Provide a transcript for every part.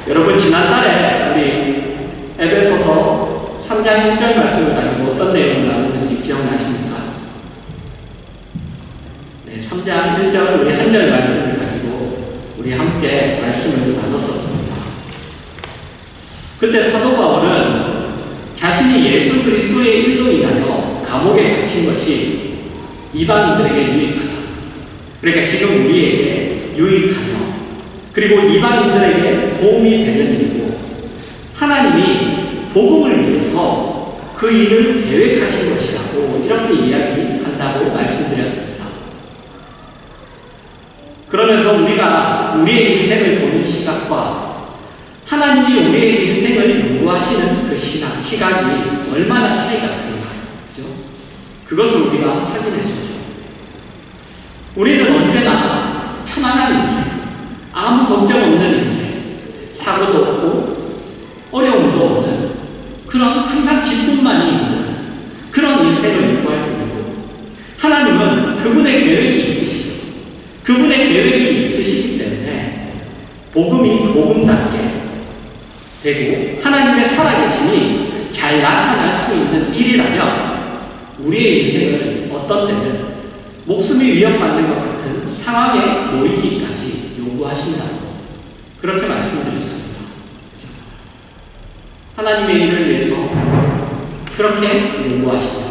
여러분, 지난달에 우리 에베소서 3장 1절 말씀을 가지고 어떤 내용을 나누는지 기억나십니까? 네, 3장 1절 우리 한 절 말씀을 가지고 우리 함께 말씀을 나눴었습니다. 그때 사도 바울은 자신이 예수 그리스도의 일로 인하여 감옥에 갇힌 것이 이방인들에게 유익하다. 그러니까 지금 우리에게 유익하며 그리고 이방인들에게 도움이 되는 일이고 하나님이 복음을 위해서 그 일을 계획하신 것이라고 이렇게 이야기한다고 말씀드렸습니다. 그러면서 우리가 우리의 인생을 보는 시각과 하나님이 우리의 인생을 요구하시는 그 시각이 얼마나 차이가 큰가, 그죠? 그것을 우리가 확인했었죠. 우리는 언제나 편안한 인생, 아무 걱정 없는 인생, 사고도 없고 어려움도 없는 그런 항상 기쁨만이 있는 그런 인생을 요구할 뿐이고 하나님은 그분의 계획이 있으시죠. 그분의 계획이 있으시기 때문에 복음이 복음답게 되고 하나님의 살아계심이 잘 나타날 수 있는 일이라면 우리의 인생을 어떤 때는 목숨이 위협받는 것 같은 상황에 놓이기까지 요구하신다고 그렇게 말씀드렸습니다. 하나님의 일을 위해서 그렇게 요구하신다.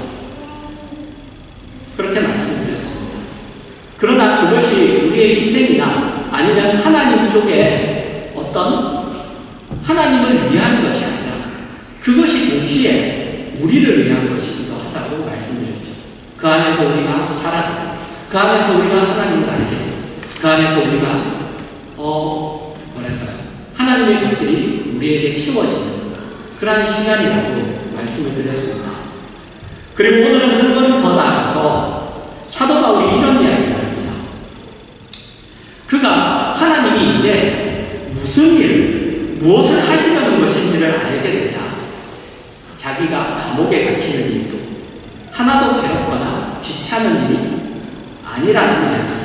그렇게 말씀드렸습니다. 그러나 그것이 우리의 희생이나 아니면 하나님 쪽에 어떤 하나님을 위한 것이 아니라 그것이 동시에 우리를 위한 것이기도 하다고 말씀드렸죠. 그 안에서 우리가 자라고 그 안에서 우리가 하나님을 알게 되고 그 안에서 우리가 하나님의 것들이 우리에게 채워지는 그러한 시간이라고 말씀을 드렸습니다. 그리고 오늘은 한 걸음 더 나아가서 사도 바울이 이런 이야기를 합니다. 그가 하나님이 이제 무엇을 하시려는 것인지를 알게 되자 자기가 감옥에 갇히는 일도 하나도 괴롭거나 귀찮은 일이 아니라는 이야기입니다.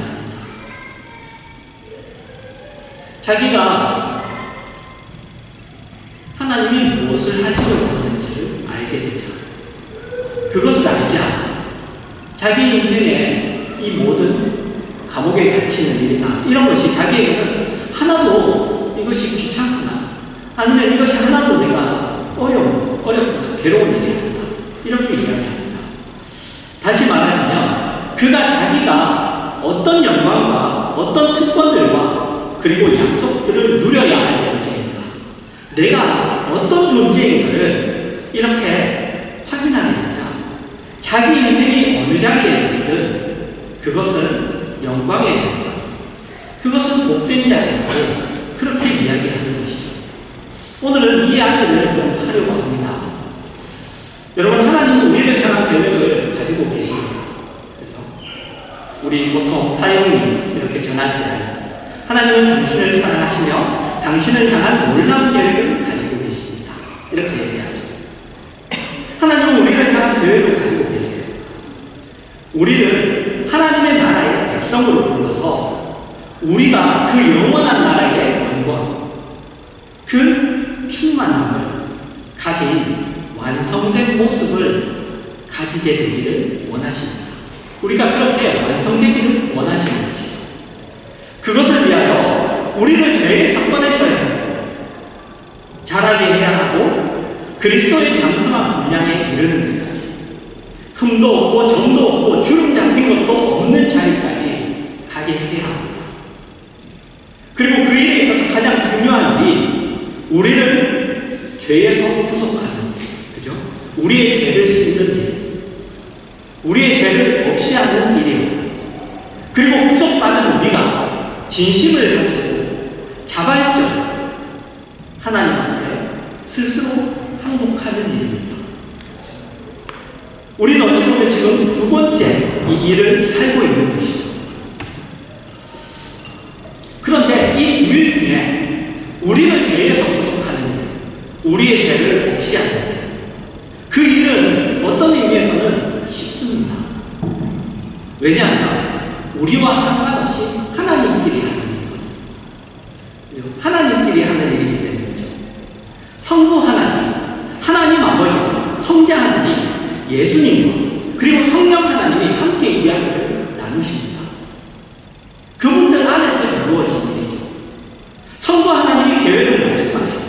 자기가 하나님이 무엇을 하시려고 하는지를 알게 되자 그것을 알자 자기 인생의 이 모든 감옥에 갇히는 일이나 이런 것이 자기에게는 하나도 이것이 귀찮구나 아니면 이것이 하나도 내가 어렵구나 괴로운 일이 아니다 이렇게 이야기합니다. 다시 말하자면 그가 자기가 어떤 영광과 어떤 특권들과 그리고 약속들을 누려야 할 존재인가 내가 어떤 존재인가를 이렇게 확인하게 되자 자기 인생이 어느 자리에 있든 그것은 영광의 자리다. 그것은 복된 자리라고 그렇게 이야기하는 것이죠. 오늘은 이 이야기를 좀 하려고 합니다. 여러분 하나님은 우리를 향한 계획을 가지고 계십니다. 그렇죠? 우리 보통 사역이 이렇게 전할 때 하나님은 당신을 사랑하시며 당신을 향한 놀라운 계획을 가지고 계십니다. 이렇게 얘기하죠. 하나님은 우리를 향한 계획을 가지고 계세요. 우리를 하나님의 나라의 백성으로 불러서 우리가 그 영원한 나라의 영광, 그 충만함을 가진 완성된 모습을 가지게 되기를 원하십니다. 우리가 그렇게 완성되기를 원하시는 것이죠. 그것을 위하여 우리를 죄에서 꺼내셔야 하고 자라게 해야 하고 그리스도의 장성한 분량에 이르는 데까지 흠도 없고 점도 없고 주름 잡힌 것도 없는 자리까지 가게 해야 합니다. 그리고 그 일에 있어서 가장 중요한 일이 우리를 죄에서 구속하는 그죠? 우리의 죄를 씻는 일 우리의 죄를 없이 하는 일입니다. 그리고 구속받은 우리가 진심을 가지고 자발적 하나님한테 스스로 항복하는 일입니다. 우리는 어찌 보면 지금 두 번째 이 일을 살고 있는 것이죠. 그런데 이 두 일 중에 우리를 죄에서 구속하는 일, 우리의 죄를 없이 하는 일, 그 일은 어떤 의미에서는 쉽습니다. 왜냐하면 우리와 상관없이 하나님끼리 하는 일이거든요. 하나님끼리 하는 일이기 때문에 예수님과 그리고 성령 하나님이 함께 이야기를 나누십니다. 그분들 안에서 이루어진 일이죠. 성부 하나님이 계획을 말씀하시고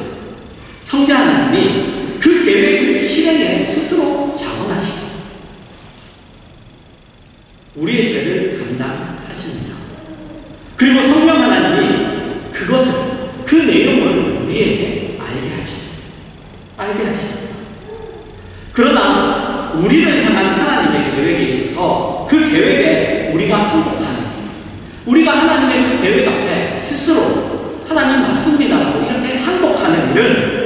성자 하나님이 그 계획을 실행에 스스로 자원하시죠. 우리의 죄를 감당하십니다. 그리고 성령 하나님이 그것을, 그 내용을 우리에게 알게 하십니다. 그러나 우리를 향한 하나님의 계획에 있어서 그 계획에 우리가 항복하는, 우리가 하나님의 그 계획 앞에 스스로 하나님 맞습니다라고 이렇게 항복하는 일은,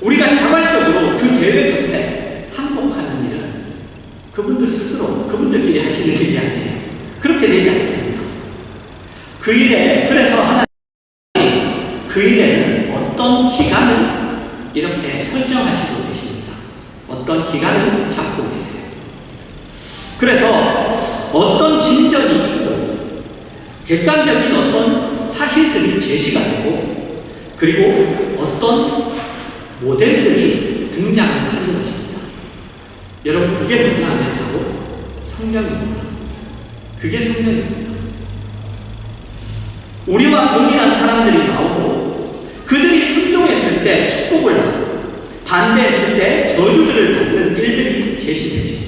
우리가 자발적으로 그 계획 앞에 항복하는 일은 그분들 스스로, 그분들끼리 하시는 일이 아니에요. 그렇게 되지 않습니다. 그 일에, 그래서 하나님이 그 일에는 어떤 기간을 이렇게 설정하시고 계십니다. 어떤 기간을 잡고 계세요. 그래서 어떤 진전이 있고 객관적인 어떤 사실들이 제시가 되고, 그리고 어떤 모델들이 등장하는 것입니다. 여러분, 그게 뭐냐 하면 바로 성경입니다. 그게 성경입니다. 우리와 동일한 사람들이 나오고 그들이 순종했을 때 축복을 받고 반대했을 때 저주들을 받는 일들이 제시되죠.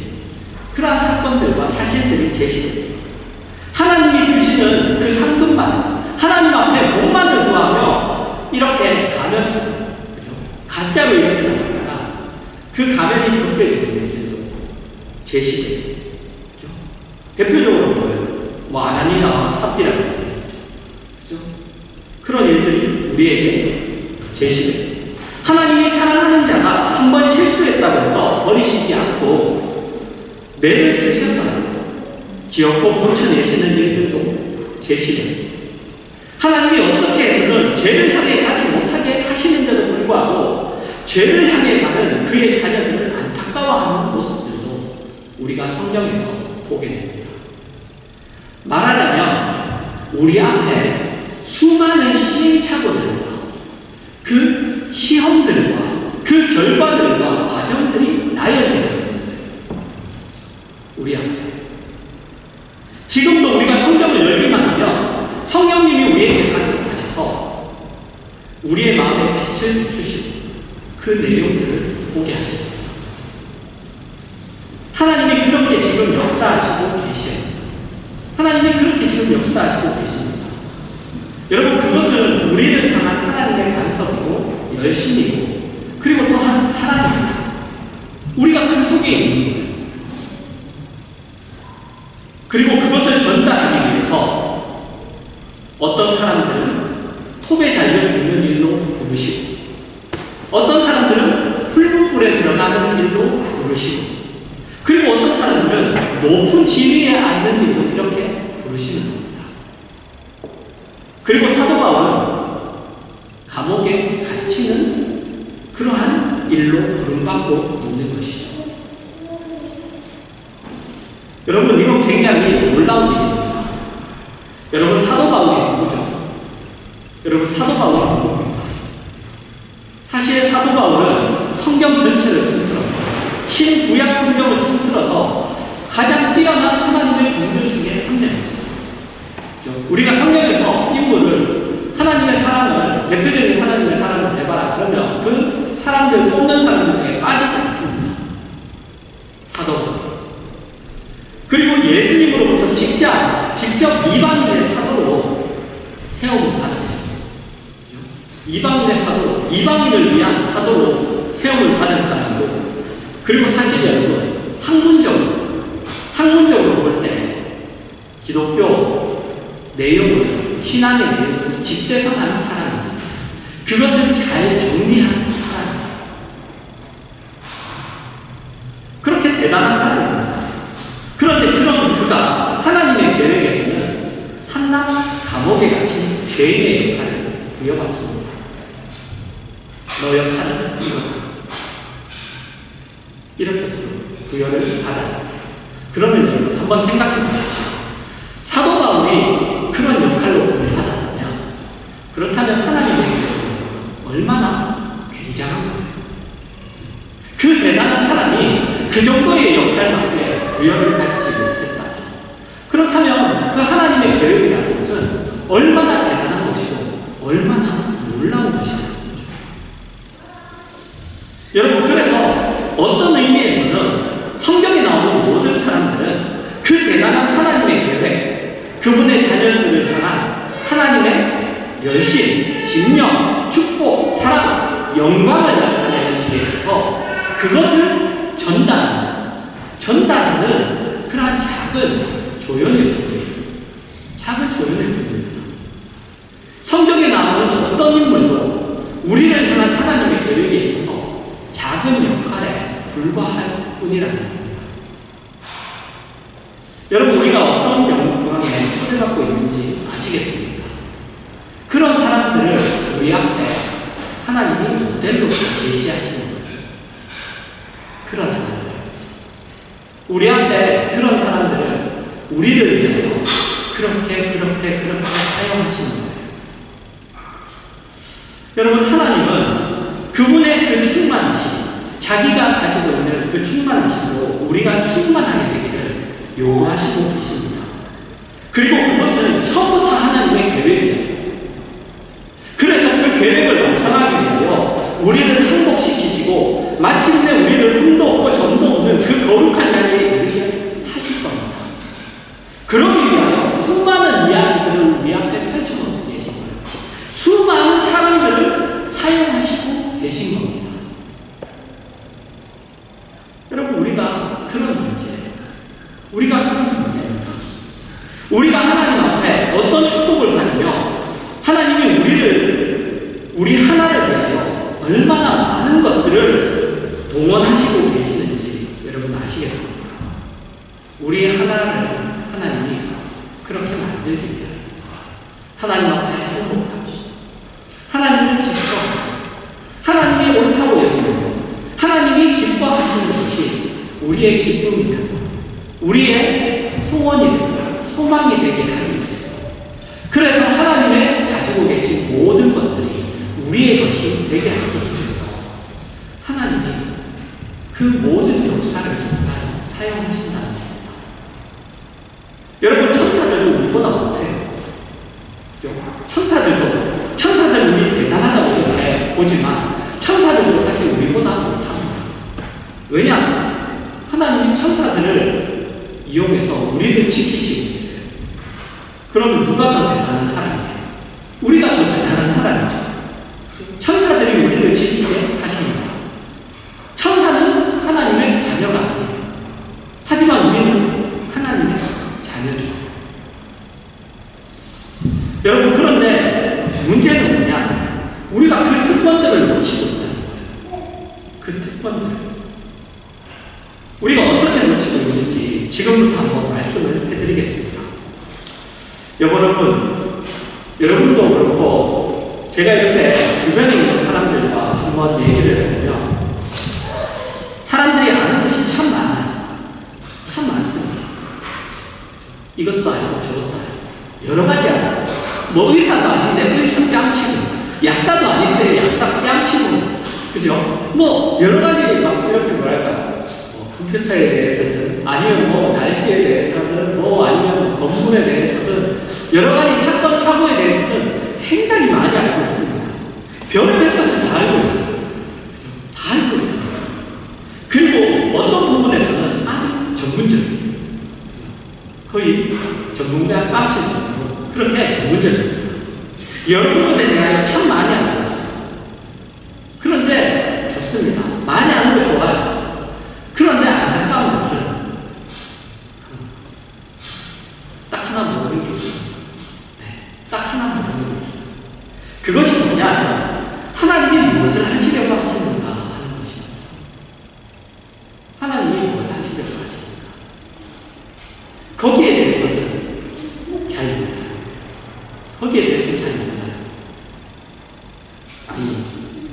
그러한 사건들과 사실들이 제시됩니다. 하나님이 주시는 그 상급만, 하나님 앞에 복만을 구하며 이렇게 가면서, 그죠? 가짜로 이렇게 나가다가 그 가면이 벗겨지는 일들도 제시돼요. 그죠? 대표적으로 뭐예요? 뭐 아나니아와 삽비라 같은 일, 그죠? 그런 일들이 우리에게 제시돼요. 하나님이 사랑하는 자가 한 번 실수했다고 해서 버리시지 않고 매를 드셔서 기어코 고쳐내시는 일들도 제시됩니다. 하나님이 어떻게 해서는 죄를 향해 가지 못하게 하시는데도 불구하고 죄를 향해 가는 그의 자녀들을 안타까워하는 모습들도 우리가 성경에서 보게 됩니다. 말하자면 우리 앞에 수많은 시행착오들과 그 시험들과 그 결과들과 과정들이 나열되어 있는 거예요. 우리 앞에. 지금도 우리가 성경을 열기만 하면 성령님이 우리에게 간섭하셔서 우리의 마음에 빛을 비추시고 그 내용들을 보게 하십니다. 하나님이 그렇게 지금 역사하시고 계십니다. 하나님이 그렇게 지금 역사하시고 계십니다. 여러분, 그것은 우리를 향한 하나님의 간섭이고 열심이고 그리고 또한 사랑입니다. 우리가 그 속에 있는 거예요. 그리고 그것을 전달하기 위해서 어떤 사람들은 톱에 잘려 죽는 일로 부르시고, 어떤 사람들은 붉은 불에 들어가는 일로 부르시고, 그리고 어떤 사람들은 높은 지위에 앉는 일로 이렇게 부르시는 겁니다. 그리고 사도 바울은 감옥에 갇히는 그러한 일로 부름받고 있는 것이죠. 여러분, 이건 굉장히 놀라운 일입니다. 여러분, 사도 바울이 누구죠? 여러분, 사도 바울이 누굽니까? 사실 사도 바울은 성경 전체를 통틀어서, 신구약 성경을 통틀어서 가장 뛰어난 하나님의 종들 중에 한 명이죠. 그렇죠? 우리가 성경에서 인물을, 하나님의 사람을, 대표적인 하나님의 사람을 대봐라 그러면 그 사람들, 뽑는 사람들 중에 빠지지 않습니다. 사도 바울. 그리고 예수님으로부터 직접 이방인의 사도로 세움을 받았습니다. 이방인의 사도로, 이방인을 위한 사도로 세움을 받은 사람이고, 그리고 사실 여러분, 학문적으로 볼 때 기독교 내용을, 신앙의 내용을 집대성하는 사람입니다. 그것을 잘 정리하는 사람입니다. 그렇게 대단한 사람입니다. 그런데 그런 그가 하나님의 계획에서는 한낱 감옥에 갇힌 죄인의 역할을 부여받습니다. 너 역할은 이거다. 이렇게 부여를 받아요. 그러면 여러분 한번 생각해 보십시오. 사도 바울이 그런 역할로 부여를 받았다면, 그렇다면 하나님의 계획은 얼마나 굉장한 거예요. 그 대단한 사람이 그 정도의 부여를 받지 못했다. 그렇다면 그 하나님의 계획이라는 것은 얼마나 대단한 것이고 얼마나 놀라운 것이냐. 여러분, 그래서 어떤 의미에서는 성경에 나오는 모든 사람들은 그 대단한 하나님의 계획, 그분의 자녀들을 향한 하나님의 열심, 진명, 축복, 사랑, 영광을 나타내는 일에 있어서 그것을 전달하는 그러한 작은 조연의 뿐이에요. 작은 조연의 뿐입니다. 성경에 나오는 어떤 인물도 우리를 향한 하나님의 계획에 있어서 작은 역할에 불과할 뿐이라는 겁니다. 여러분, 우리가 어떤 영광에 초대받고 있는지 아시겠습니까? 그런 사람들을 우리 앞에 하나님이 모델로 제시하시는 거예요. 그런 사람들. 우리 앞에 그런 사람들을 우리를 위하여 그렇게 사용하시는 거예요. 여러분, 하나님은 그분의 그 충만하심, 자기가 가지고 있는 그 충만하심으로 우리가 충만하게 되기를 요구하시고 계십니다. 그리고 그것은 처음부터 하나님의 계획이었어요. 그래서 그 계획을 완성하기 위하여 우리를 행복시키시고 마침내 우리를 흠도 없고 점도 없는 그 거룩한 자리에 이르게 하실 겁니다. 그러기 위하여 수많은 이야기들을 우리 앞에 펼쳐놓고 계신 거예요. 수많은 사람들을 사용하시고 계신 겁니다. 여러분, 우리가 그런 존재예요. 우리가 그런 존재입니다. 우리가 하나님 앞에 어떤 축복을 받으며 하나님이 우리 하나를 위하여 얼마나 많은 것들을 동원하시고 계시는지 여러분 아시겠습니까? 우리 하나를 하나님이 그렇게 만들기 위하여 하나님 앞에 행복하고 하나님을 기뻐하고 하나님이 옳다고 여기고 하나님이 기뻐하시는 것이 우리의 기쁨이 되고 우리의 소원이 되고 소망이 되게 하기 위해서, 그래서 하나님의 가지고 계신 모든 것들이 우리의 것이 되게 하기 위해서 하나님이 그 모든 역사를 사용하신다는 겁니다. 여러분, 천사들도 우리보다 못해요. 천사들은 우리 대단하다고 이렇게 보지만 천사들도 사실 우리보다 못합니다. 왜냐? 하나님이 천사들을 이용해서 우리를 지키시고 계세요. 그럼 누가 더 대단한 사람이에요? 우리가 더 대단한 사람이죠. 천사들이 우리를 지키게 하십니다. 천사는 하나님의 자녀가 아니에요. 하지만 우리는 하나님의 자녀죠. 여러분, 그런데 문제는 뭐냐? 우리가 그 특권들을 놓치고 있다는 거예요. 그 특권들. 우리가 어떻게 놓치고 있는지 지금부터 한번 말씀을 해드리겠습니다. 여러분도 그렇고 제가 이렇게 주변에 있는 사람들과 한번 얘기를 해보면 사람들이 아는 것이 참 많아요. 참 많습니다. 이것도 알고 저것도 알고 여러 가지 알아요. 뭐 의사도 아닌데 의사 뺨치고, 약사도 아닌데 약사 뺨치고, 그죠? 뭐 여러 가지 막 이렇게 뭐랄까, 컴퓨터에 대해서는, 아니면 뭐 날씨에 대해서는, 뭐 아니면 건물에 대해서는, 여러 가지 사건 사고에 대해서는 굉장히 많이 알고 있습니다. 별의별 것을 다 알고 있어요. 그죠? 다 알고 있습니다. 그리고 어떤 부분에서는 아주 전문적이에요. 거의 전문가 깜짝 놀라고 그렇게 전문적입니다. 여러 부분에 대하여 참 많이 알고 있어요. 그런데 좋습니다. 많이 아는 거 좋아요. 그런데 안타까운 것은 딱 하나 모르는 게 있어요. 딱 하나 모르는 게 있어요. 그것이 뭐냐? 하나님이 무엇을 하시려고 하시는가 하는 것입니다. 하나님이 뭘 하시려고 하시는가. 거기에 대해서는 잘 몰라요. 거기에 대해서는 잘 몰라요. 아니,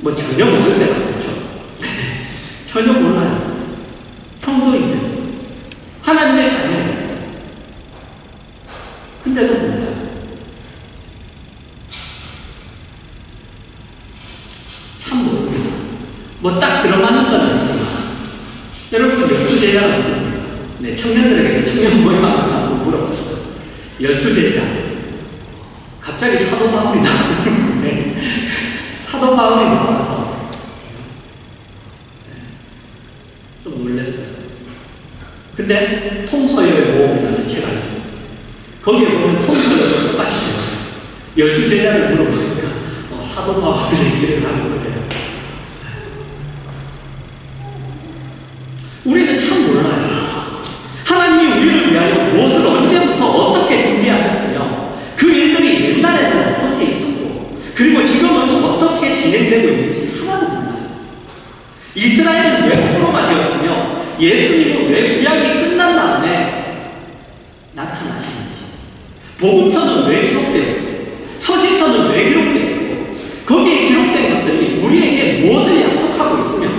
뭐 전혀 모를 때가 많죠. 전혀 몰라요. 성도인데도, 하나님의 자녀인데도, 근데도 몰라요. 참 모릅니다. 뭐 딱 들어맞는 건 아니지만, 여러분 12제자가 누굽니까? 네, 청년들에게 청년 모임하면서 한번 물어봤어요. 12제자. 갑자기 사도 바울이 나오는데, 사도 바울이 나와서 좀 놀랐어요. 근데 통서여의 모험이라는 책 알죠? 거기에 보면 통서여도 똑같이 돼요. 12제자를 물어보니까 사도 바울의 얘기를 하는 거예요. 우리는 참 몰라요. 하나님이 우리를 위하여 무엇을 언제부터 어떻게 준비하셨으며 그 일들이 옛날에는 어떻게 있었고 그리고 지금은 어떻게 진행되고 있는지 하나도 몰라요. 이스라엘은 왜 포로가 되었으며 예수님은 왜 구약이 끝난 다음에 나타나시는지, 복음서는 왜 기록되고 서신서는 왜 기록되고 거기에 기록된 것들이 우리에게 무엇을 약속하고 있으며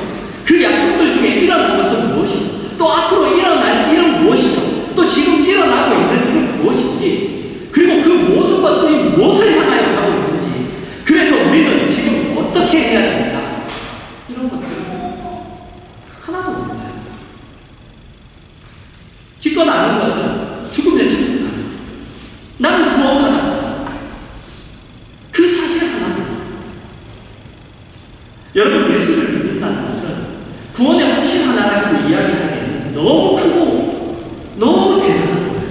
그 약속들 중에 일어난 것은 무엇이고 또 앞으로 일어날 일은 무엇이고 또 지금 일어나고 있는 일은 무엇인지 그리고 그 모든 것들이 무엇을 향하여 가고 있는지 그래서 우리는 지금 어떻게 해야 된다 이런 것들은 하나도 몰라요. 기껏 아는 것은 죽으면 천국 가는 나는 구원받았다 그 사실 하나입니다. 여러분 예수를 믿는다는 것은 구원의 확신 하나 가지고 이야기하기에는 너무 크고 너무 대단한 거예요.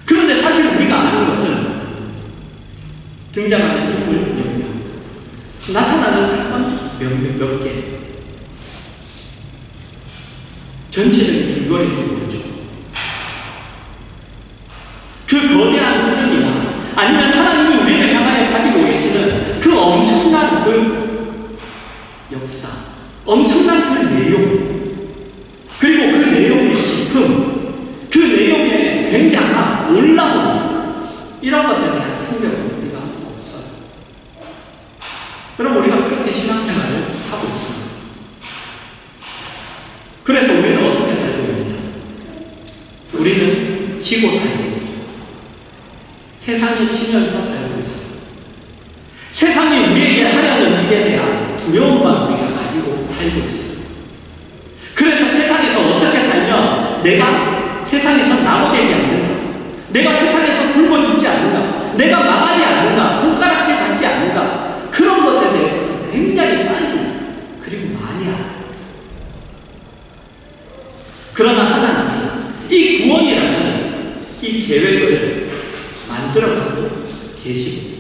그런데 사실 우리가 아는 것은 등장하는 인물 몇 명, 나타나는 사건 몇 개, 전체적인 줄거리는 모르죠. 그 거대한 흐름이나 아니면 하나님이 우리를 향하여 가지고 계시는 그 엄청난 그 역사, 엄청난 그 내용, 그리고 그 내용의 깊음, 그 내용의 굉장한 놀라움, 이런 것에 대한 충격은 우리가 없어요. 그럼 우리가 그렇게 신앙생활을 하고 있습니다. 그래서 우리는 어떻게 살고 있느냐? 우리는 지고 살고 있죠. 세상에 치면서 살고 있어요. 세상이 우리에게 하려는 일에 대한 두려움만 우리가 가지고 살고 있어요. 그래서 세상에서 어떻게 살면 내가 세상에서 낙오되지 않는가, 내가 세상에서 굶어 죽지 않는가, 내가 망하지 않는가, 손가락질 받지 않는가, 그런 것에 대해서는 굉장히 빨리 그리고 많이 알아요. 그러나 하나님이 이 구원이라는 이 계획을 만들어가고 계시고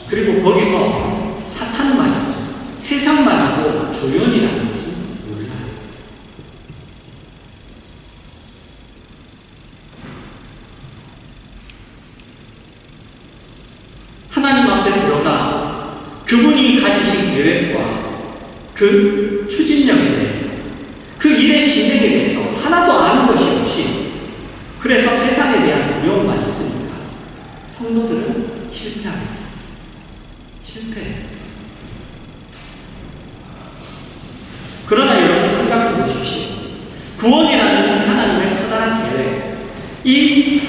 그리고 거기서 사탄마저도 세상마저도 조연이라는 것은 몰라요. 하나님 앞에 들어가 그분이 가지신 계획과 그 추진력에 대해서 그 일의 진행에 대해서 하나도 아는 것이 없이 그래서 세상에 대한 두려움만 있으니까 성도들은 실패합니다. 실패해요. 그러나 여러분 생각해 보십시오. 구원이라는 하나님의 커다란 계획, 이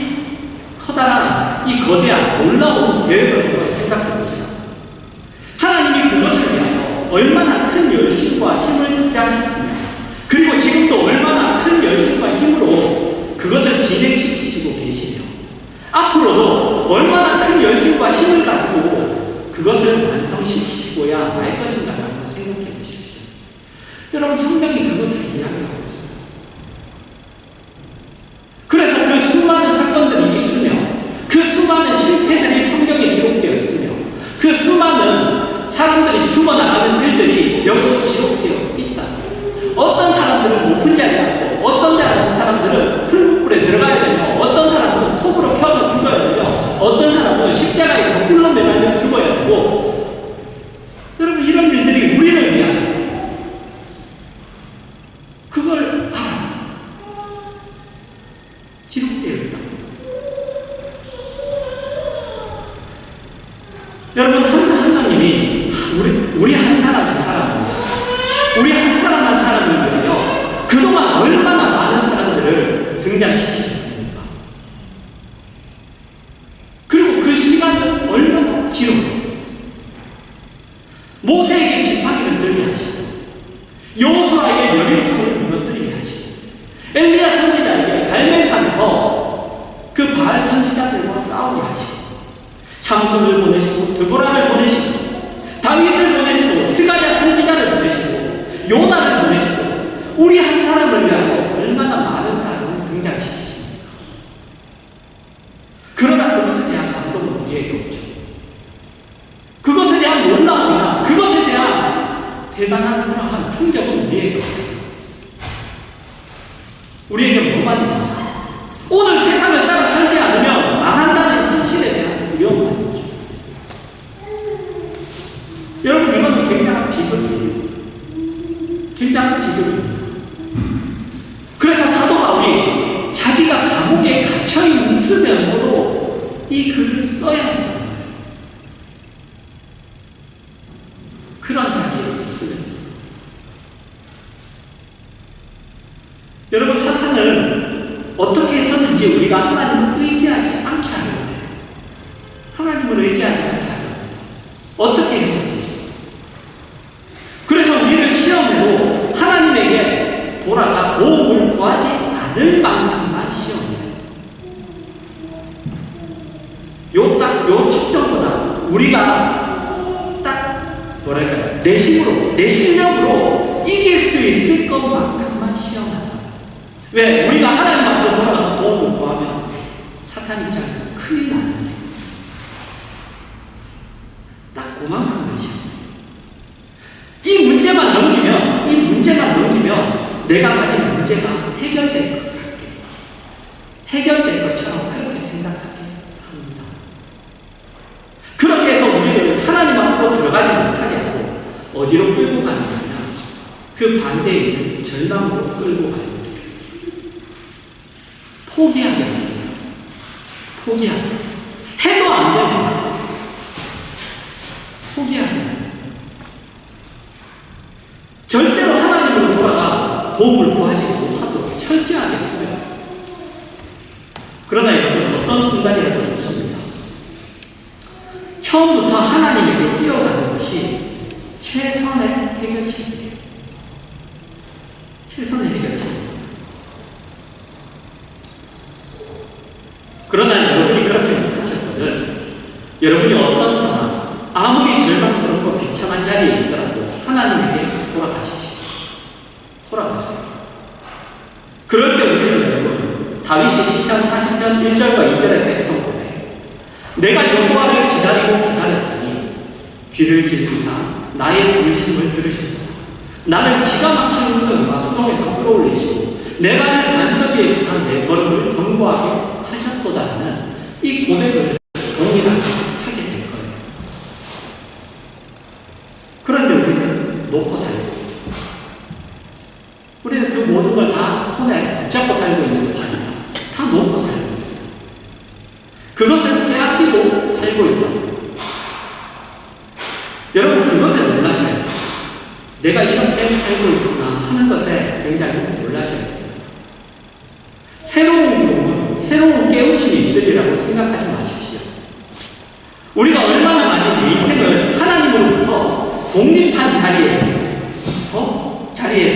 커다란, 이 거대한 놀라운 계획을 한번 생각해 보세요. 하나님이 그것을 위하여 얼마나 큰 열심과 힘을 투자하셨으며 그리고 지금도 얼마나 큰 열심과 힘으로 그것을 진행시키시고 계시며 앞으로도 얼마나 큰 열심과 힘을 가지고 그것을 완성시키시고야 말 것인가를 한번 생각해 보십시오. 여러분 성경이 그걸 다 이야기하고 있어요. 그래서 그 수많은 사건들이 있으며 그 수많은 실패들이 성경에 기록되어 있으며 그 수많은 사람들이 죽어나가는 일들이 여기 기록되어 있다. 어떤 사람들은 높은 자리에 앉고 어떤 사람들은 풀무불에 들어가야 되며 어떤 사람은 톱으로 켜서 죽어야 되며 어떤 사람은 십자가에 거꾸로 매달려 죽어야 되고 여러분 이런 일들이 우리를 위하여 그걸 기록되어 있다. 여러분 항상 하나님이 우리 한 사람 한 사람 우리 한 사람 한 사람을 위하여 그동안 얼마나 많은 사람들을 등장시키셨습니까? 그리고 그 시간은 얼마나 길어요. 모세에게 지팡이를 들게 하시고 여호수아에게 여리고성을 무너뜨리게 하시고 sam손을 보내시고 드보라를 보내시고 다윗을 보내시고 스가랴 선지자를 보내시고 요나를 보내시고 우리 한 사람을 위하여 얼마나 많은 사람을 등장시키십니까? 그러나 그것에 대한 감동은 우리에게 없죠. 그것에 대한 놀라움이나 그것에 대한 대단한 그러한 충격은 우리에게 없어요. 우리에게 뭐만 있나? 오늘 세상을 따라 살지 않으면 망한다는 현실에 대한 두려움만 있죠. 여러분, 이거는 굉장한 비극이에요. 굉장한 비극입니다. 그래서 사도 바울이 자기가 감옥에 갇혀 있으면서도 이 글을 써야 한다. 그런 자리에 있으면서. 여러분, 사탄은 어떻게 해서든지 우리가 하나님을 의지하지 않게 하려고 해요. 하나님을 의지하지 않게 하려고 해요. 어떻게 해서든지. 그래서 우리를 시험해도 하나님에게 돌아가 도움을 구하지 않을 만큼만 시험해요. 요 측정보다 우리가 딱 뭐랄까요? 내 힘으로, 내 실력으로 이길 수 있을 것만큼만 시험한다. 왜? 우리가 하나님 앞으로 돌아가서 도움을 구하면 사탄 입장에서 큰일 나는데 딱 그만큼만 시험. 이 문제만 넘기면 내가 가진 문제가 해결될 것 같게, 해결될 것처럼 그렇게 생각하게 합니다. 그렇게 해서 우리를 하나님 앞으로 들어가지 못하게 하고 어디로 끌고 가느냐? 그 반대에 있는 절망으로 끌고 가요. 포기하게 합니다. 포기하게. 해도 안 되면 포기하게 합니다. 절대로 하나님으로 돌아가 도움을 구하지 못하도록 철저하게 쓰여요. 그러나 여러분, 어떤 순간이라도 좋습니다. 처음부터 하나님에게 뛰어가는 것이 최선의 해결책이에요. 최선의 해결책. 그러나 여러분이 그렇게 못하셨거든. 여러분이 어떤 상황, 아무리 절망스럽고 비참한 자리에 있더라도 하나님에게 돌아가십시오. 돌아가세요. 그럴 때 우리는 여러분, 다윗이 시편 40편 1절과 2절에서 했던 고백. 내가 여호와를 기다렸더니 귀를 기울이사 나의 부르짖음을 들으셨다. 나를 기가 막히는 끈과 수동에서 끌어올리시고 내 발을 반석 위에 두사 내 걸음을 견고하게 하셨도다는 이 고백을 동일하게 하게 될 거예요. 그런데 우리는 놓고 살고 있죠. 우리는 그 모든 걸 다 손에 붙잡고 살고 있는 것이 아니라 다 놓고 살고 있어요. 그것을 빼앗기고 살고 있다. 여러분, 그것에 놀라셔야 돼요. 내가 이렇게 살고 있구나 하는 것에 굉장히 놀라셔야 돼요. 새로운 교훈, 새로운 깨우침이 있으리라고 생각하지 마십시오. 우리가 얼마나 많이 내 인생을 하나님으로부터 독립한 자리에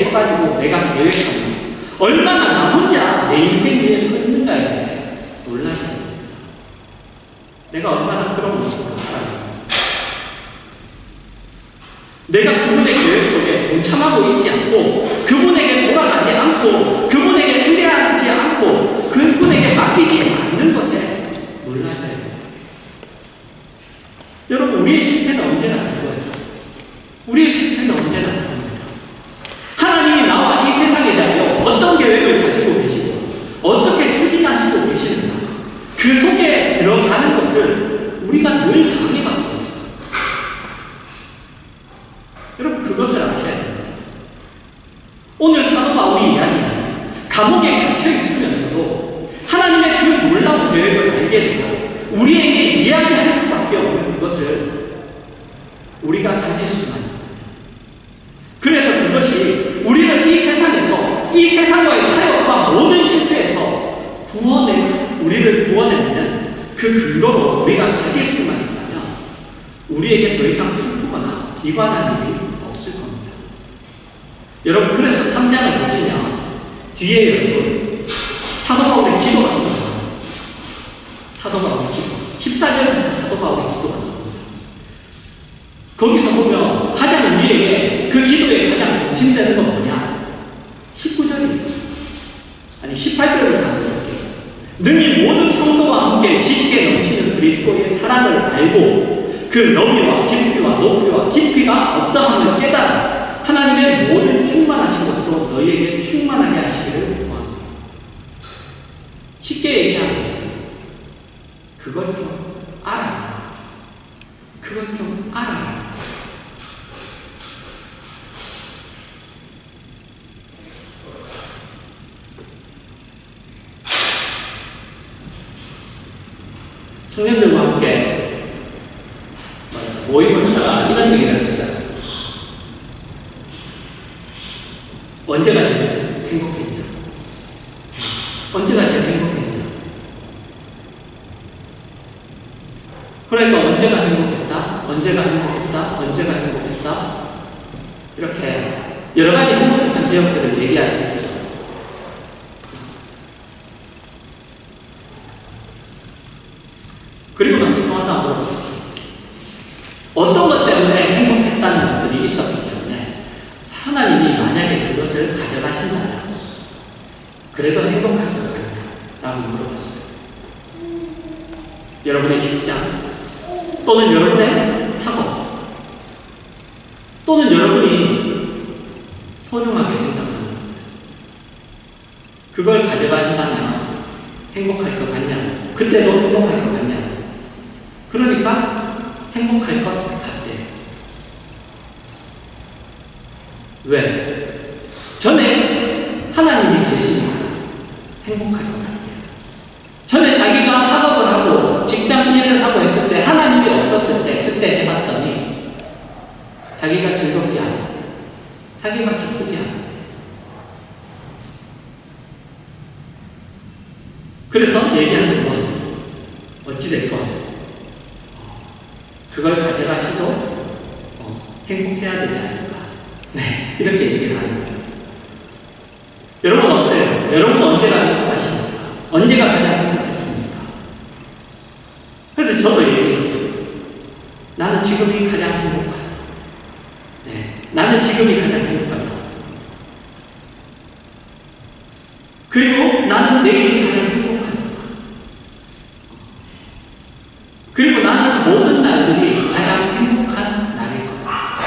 서가지고 내가 계획하는, 얼마나 나 혼자 내 인생 위에 서 있는가에 대해 놀라셔야 돼요. 내가 얼마나 그런 모습으로 살아요. 내가 그분의 계획 속에 동참하고 있지 않고, 그분에게 돌아가지 않고, 그분에게 의뢰하지 않고, 그분에게 맡기지 않는 것에 놀라셔야 돼요. 여러분, 우리의 실패는 언제나 그거예요. 우리의 실패는 언제나 그겁니다. 하나님이 나와 이 세상에 대하여 어떤 계획을 가지고 계시고, 어떻게 추진하시고 계시는가, 그 속에 들어가는 것을 우리가 늘 방해받고 있어요. 여러분, 그것을 아셔야 됩니다. 오늘 사도 바울이 이야기하는 감옥에 갇혀 있으면서도 하나님의 그 놀라운 계획을 알게 되고 우리에게 이야기할 수밖에 없는 그것을 우리가 가질 수만 있다. 그래서 그것이 우리는 이 세상에서, 이 세상과의 타협과 모든 실패에서 우리를 구원해내는 그 근거로 우리가 가질 수만 있다면 우리에게 더 이상 슬프거나 비관한 일이 없을 겁니다. 여러분, 그래서 3장을 보시면 뒤에 여러분 사도 바울의 기도가 나옵니다. 사도 바울의 기도. 14절부터 사도 바울의 기도. 거기서 보면 가장 우리에게 그 기도의 가장 중심되는 건 뭐냐? 19절이에요. 아니 18절을 다 볼게요. 능히 모든 성도와 함께 지식에 넘치는 그리스도의 사랑을 알고 그 너비와 깊이와 높이와 깊이가 어떠함을 깨달아 하나님의 모든 충만하신 것으로 너희에게 충만하게 하시기를 구합니다. 쉽게 얘기하면 그걸 좀 알아라. 그걸 좀 알아라. 청년들과 함께 모임을 하다가 이런 얘기를 했어요. 언제가 제일 행복했냐? 언제가 제일 행복했냐? 그러니까 언제가 행복했다? 언제가 행복했다? 언제가 행복했다? 이렇게 여러 가지 행복했던 기억들을 얘기할 수 있죠. 그리고 나서 또 하나 물어봤어요. 어떤 것 때문에 행복했다는 것들이 있었기 때문에 하나님이 만약에 그것을 가져가신다면 그래도 행복할 것 같냐? 라고 물어봤어요. 여러분의 직장 또는 여러분의 학업 또는 여러분이 소중하게 생각하는 것 그걸 가져간다면 행복할 것 같냐? 그때도 행복할 것 같냐? 그러니까 행복할 것 같대. 왜? 전에 하나님이 계시니까 행복할 것 같아요. 전에 자기가 학업을 하고 직장 일을 하고 했을 때 하나님이 없었을 때 그때 해봤더니 자기가 즐겁지 않아. 자기가 기쁘지 않아. 그래서 얘기하는 건 어찌됐건 그걸 가져가셔도 행복해야 되지 않을까. 네, 이렇게 얘기를 하는 거예요. 여러분 어때요? 여러분 언제가 행복하십니까? 언제가 가장 행복했습니까? 그래서 저도 얘기했죠. 나는 지금이 가장 행복하다. 네, 나는 지금이 가장 행복하다. 그리고 나는 내일이 가장 행복하다. 그리고 나는 모든 날들이 가장 행복한 날일 거다.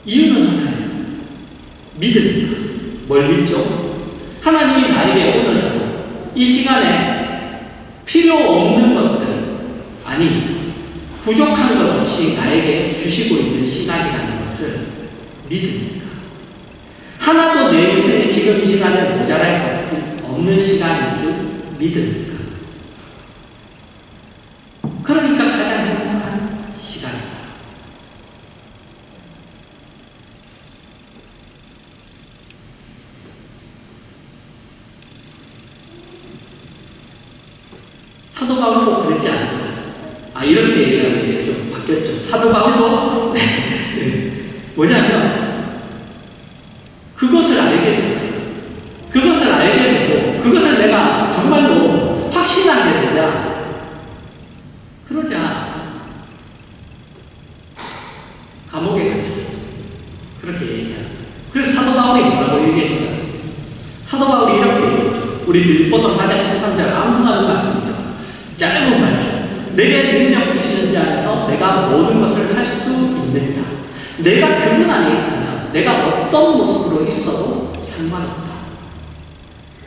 이유는 하나예요. 믿으니까. 뭘 믿죠? 하나님이 나에게 오늘 이 시간에 필요 없는 것들, 아니 부족한 것 없이 나에게 주시고 있는 시간이라는 것을 믿으니까. 하나도 내 인생에 지금 이 시간에 모자랄 것들 없는 시간인 줄 믿으니까. 그러니까 가장 행복한 시간이다. 사도 바울도 그랬지 않을까? 이렇게 얘기하면 이게 좀 바뀌었죠. 사도 바울도 뭐냐면 그것을 알게 되죠. 그것을 알게 되고 그것을 내가 정말로 확신하게 되자. 그러자 감옥에 갇혔어요. 그렇게 얘기합니다. 그래서 사도 바울이 뭐라고 얘기했어요? 사도 바울이 이렇게 얘기했죠. 우리 빌립보서 4장 13절 암송하는 말씀이죠. 짧은 말씀. 내게 능력 주시는 자 안에서 내가 모든 것을 할 수 있느니라. 내가 그분 안에 있다면 내가 어떤 모습으로 있어도 상관없다.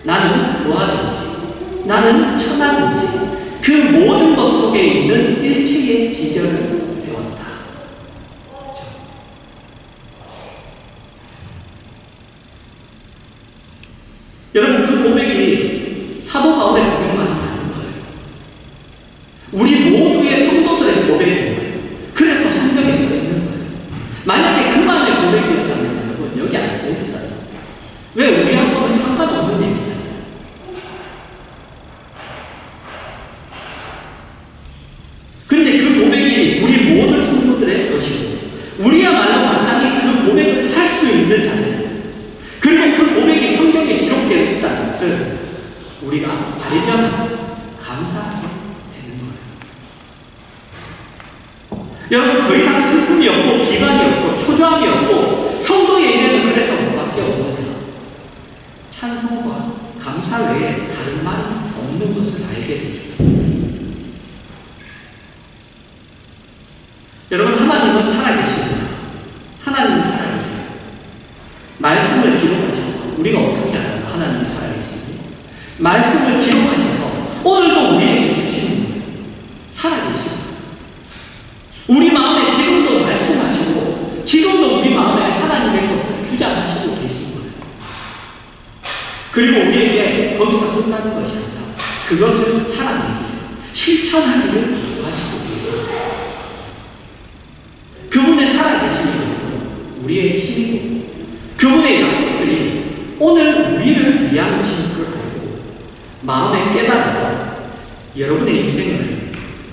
나는 부하든지 나는 천하든지 그 모든 것 속에 있는 일체의 비결을 배웠다. 그렇죠? 여러분 그 고백이 사도 바울의 고백만은 아닌 거예요. 우리 모두의 성도들의 고백인 거예요. 그래서 성경에 써 있는 거예요. 만약에 그만의 고백이었다면 여러분 여기 안 써 있어요. 왜? 우리하고는 상관없는 얘기잖아요. 근데 그 고백이 여러분, 더 이상 슬픔이 없고 비관이 없고 초조함이 없고 성도의 일에는 그래서 뭐밖에 없느냐? 찬송과 감사 외에 다른 말이 없는 것을 알게 되죠. 여러분, 하나님은 살아계십니다. 하나님은 살아계세요. 말씀을 기록하셔서 우리가 어떻게 알아요? 하나님이 살아계신지. 말씀을 기록하셔서 오늘도 우리에게 주시는 거예요. 살아계십니다. 우리 마음에 지금도 말씀하시고 지금도 우리 마음에 하나님의 것을 주장하시고 계신 거예요. 그리고 우리에게 거기서 끝나는 것이 아니라 그것을 살아내기를, 실천하기를 하시고 계십니다. 그분의 살아계심이 우리의 힘이고 그분의 약속들이 오늘 우리를 위한 것인 줄 알고 마음에 깨달아서 여러분의 인생을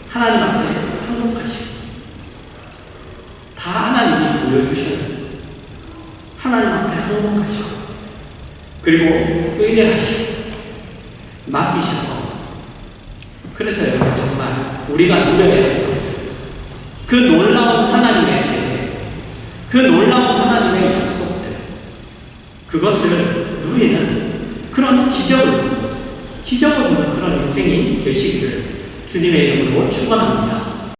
하나님 앞에 항복하시고 다 하나님이 보여주셔요. 하나님 앞에 항복하시고 그리고 의뢰하시고 맡기셔서 그래서 여러분 정말 우리가 누려야 할 그 놀라운 하나님의 계획, 그 놀라운 하나님의 약속들, 그것을 누리는 그런 기적을 보는 그런 인생이 되시기를 주님의 이름으로 축원합니다.